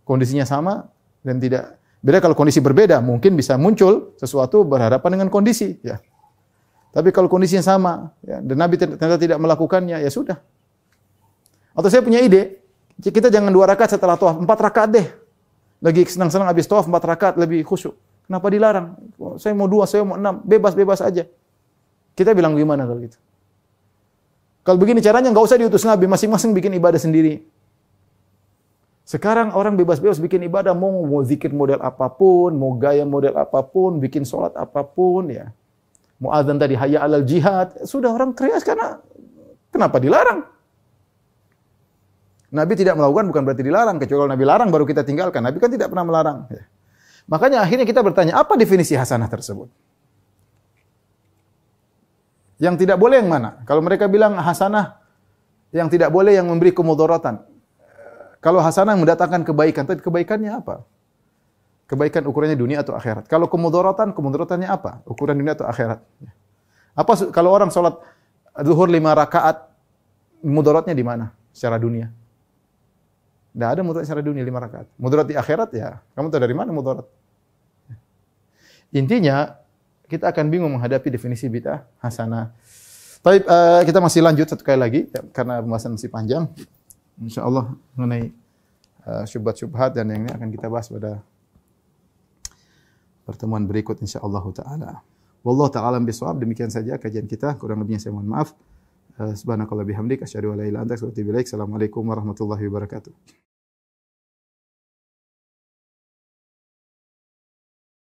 Kondisinya sama dan tidak beda. Kalau kondisi berbeda, mungkin bisa muncul sesuatu berhadapan dengan kondisi. Ya. Tapi kalau kondisinya sama, ya, dan Nabi ternyata tidak melakukannya, ya sudah. Atau saya punya ide, kita jangan 2 rakaat setelah tawaf, 4 rakaat deh. Lagi senang-senang habis tawaf 4 rakaat lebih khusyuk. Kenapa dilarang? Saya mau 2, saya mau 6, bebas-bebas aja. Kita bilang gimana kalau gitu? Kalau begini caranya enggak usah diutus Nabi, masing-masing bikin ibadah sendiri. Sekarang orang bebas-bebas bikin ibadah, mau zikir model apapun, mau gaya model apapun, bikin sholat apapun, ya. Mau azan tadi hayya alal jihad, sudah orang kreas karena kenapa dilarang? Nabi tidak melakukan bukan berarti dilarang, kecuali kalau Nabi larang baru kita tinggalkan. Nabi kan tidak pernah melarang. Ya. Makanya akhirnya kita bertanya, apa definisi hasanah tersebut? Yang tidak boleh yang mana? Kalau mereka bilang hasanah, yang tidak boleh yang memberi kemudaratan. Kalau hasanah mendatangkan kebaikan, tapi kebaikannya apa? Kebaikan ukurannya dunia atau akhirat. Kalau kemudaratannya apa? Ukuran dunia atau akhirat. Apa kalau orang sholat zuhur 5 rakaat, mudaratnya di mana? Secara dunia. Tidak ada mudarat secara dunia 5 rakaat. Mudarat di akhirat ya, kamu tahu dari mana mudarat? Intinya, kita akan bingung menghadapi definisi bid'ah hasanah. Tapi kita masih lanjut satu kali lagi, ya, karena pembahasan masih panjang. InsyaAllah mengenai syubhat-syubhat dan yang ini akan kita bahas pada pertemuan berikut insyaAllah ta'ala. Wallahu ta'ala bisawab. Demikian saja kajian kita. Kurang lebihnya saya mohon maaf. Subhanakallah bihamdik. Asyhadu an la ilaha illa anta astaghfiruka wa atubu ilaik. Assalamualaikum warahmatullahi wabarakatuh.